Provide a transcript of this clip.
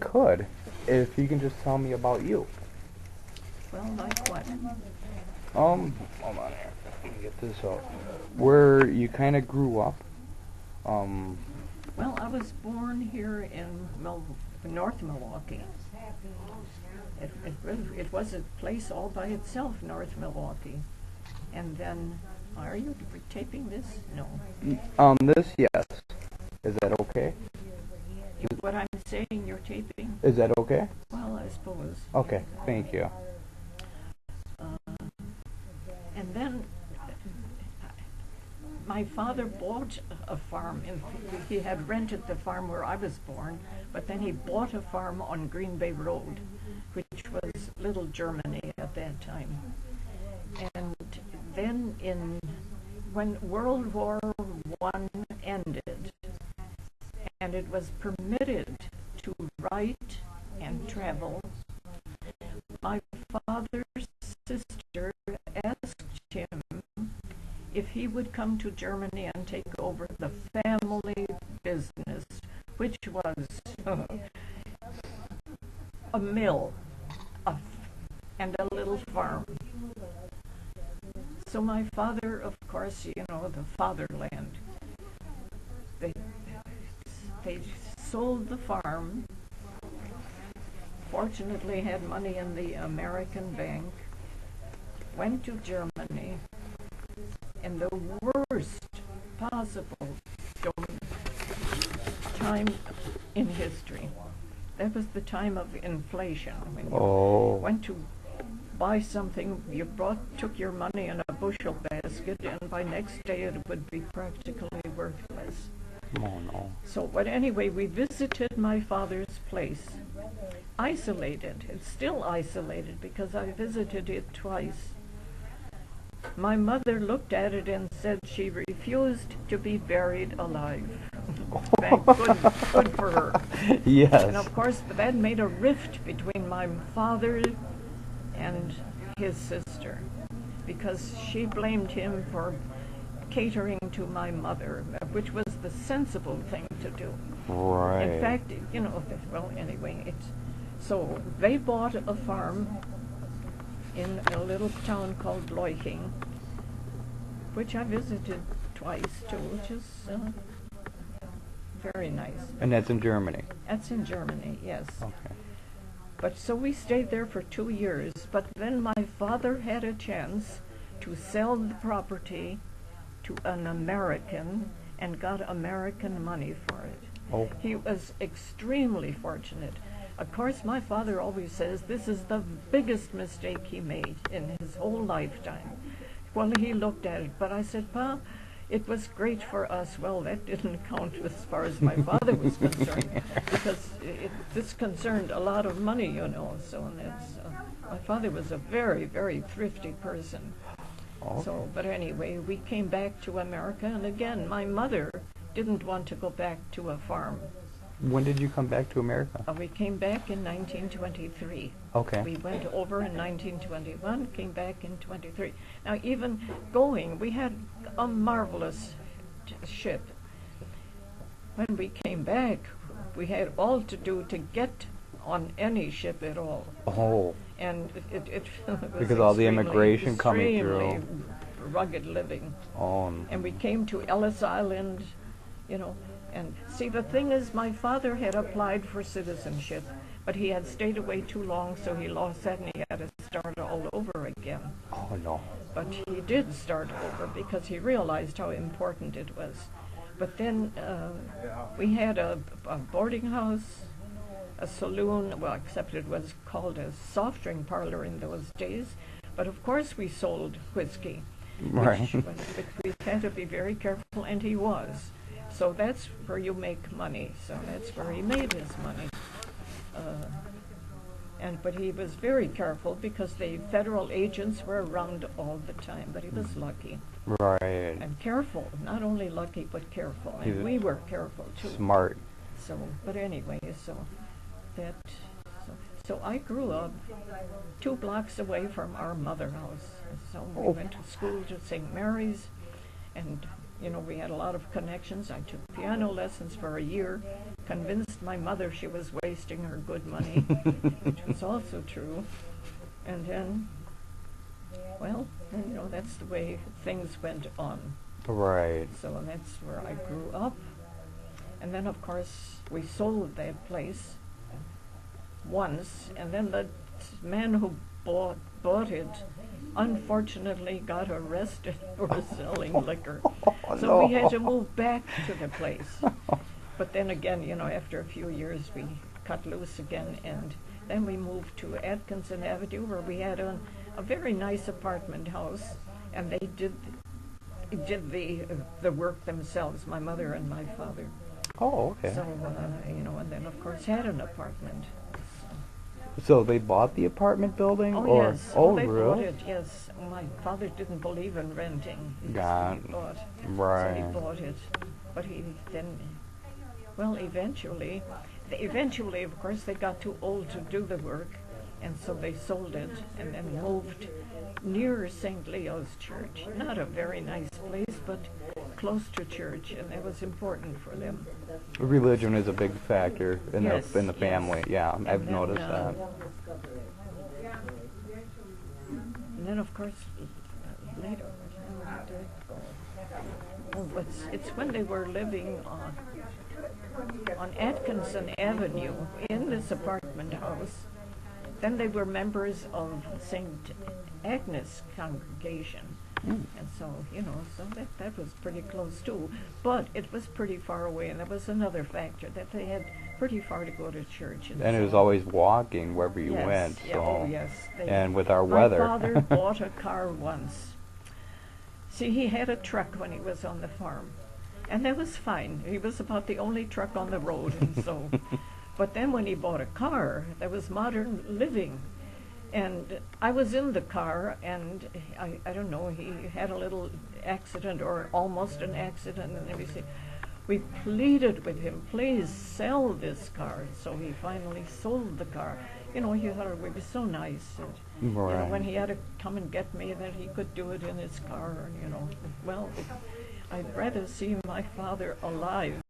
could, if you can just tell me about you. Well, like what? Hold on here. Let me get this up. Where you kind of grew up. Um, Well, I was born here in North Milwaukee. It was a place all by itself, North Milwaukee. And then, are you taping this? No. this, yes. Is that okay? What I'm saying, you're taping? Is that okay? Well, I suppose. Okay, thank you. And then my father bought a farm. He had rented the farm where I was born, but then he bought a farm on Green Bay Road, which was Little Germany at that time. And then when World War I ended, and it was permitted to write and travel, my father's sister asked him if he would come to Germany and take over the family business, which was a mill and a little farm. So my father, of course, the fatherland, they sold the farm, fortunately had money in the American bank, went to Germany, and the worst possible time in history. That was the time of inflation. When you went to buy something, you took your money in a bushel basket, and by next day it would be practically worthless. Oh, no. So, but anyway, we visited my father's place. Isolated. It's still isolated because I visited it twice. My mother looked at it and said she refused to be buried alive. Good for her. Yes. And of course, that made a rift between my father and his sister, because she blamed him for catering to my mother, which was the sensible thing to do. Right. In fact, well, anyway, so they bought a farm in a little town called Leuching, which I visited twice too, which is very nice. And that's in Germany? That's in Germany, yes. Okay. But so we stayed there for 2 years, but then my father had a chance to sell the property to an American and got American money for it. Oh. He was extremely fortunate. Of course, my father always says this is the biggest mistake he made in his whole lifetime. Well, he looked at it, but I said, Pa, it was great for us. Well, that didn't count as far as my father was concerned, because this concerned a lot of money, so my father was a very, very thrifty person. Okay. So, but anyway, we came back to America, and again, my mother didn't want to go back to a farm. When did you come back to America? We came back in 1923. Okay. We went over in 1921, came back in 23. Now, even going, we had a marvelous ship. When we came back, we had all to do to get on any ship at all. Oh. And it was because all the immigration coming through. Extremely rugged living. Oh. And we came to Ellis Island, and see, the thing is, my father had applied for citizenship, but he had stayed away too long, so he lost that and he had to start all over again. Oh, no. But he did start over because he realized how important it was. But then we had a boarding house, a saloon, well, except it was called a soft drink parlor in those days. But of course we sold whiskey, Right. which we had to be very careful, and he was. So that's where you make money. So that's where he made his money. But he was very careful because the federal agents were around all the time. But he was lucky. Right. And careful. Not only lucky, but careful. And we were careful too. Smart. So, but anyway, so I grew up 2 blocks away from our mother house. So we went to school to St. Mary's, and you know, we had a lot of connections. I took piano lessons for a year, convinced my mother she was wasting her good money, which was also true. And then, well, you know, that's the way things went on. Right. So that's where I grew up. And then, of course, we sold that place once, and then the man who bought it unfortunately got arrested for selling liquor. So we had to move back to the place. But then again, you know, after a few years, we cut loose again, and then we moved to Atkinson Avenue, where we had a very nice apartment house, and they did the work themselves, my mother and my father. Oh, okay. So, you know, and then of course had an apartment. So they bought the apartment building, Oh or yes, oh, they really? bought it. Yes, my father didn't believe in renting. Got He bought, so right. he bought it. But he then, well, eventually, of course, they got too old to do the work, and so they sold it and then moved near St. Leo's Church. Not a very nice place, but close to church, and that was important for them. Religion is a big factor in Yes, the yes. family. Yeah, I've then, noticed that. And then, of course, later, where did it go? Oh, it's when they were living on Atkinson Avenue in this apartment house. Then they were members of St. Agnes congregation. And so, you know, so that was pretty close too. But it was pretty far away, and that was another factor, that they had pretty far to go to church. And it was so- always walking wherever you Yes, went. yeah, So, oh yes. and with our My weather. father bought a car once. See, he had a truck when he was on the farm, and that was fine. He was about the only truck on the road, and so. But then when he bought a car, that was modern living. And I was in the car, and I don't know, he had a little accident or almost an accident, and everything. We pleaded with him, please sell this car. So he finally sold the car. You know, he thought it would be so nice. And, you know, Right. when he had to come and get me, that he could do it in his car, and, you know. Well, I'd rather see my father alive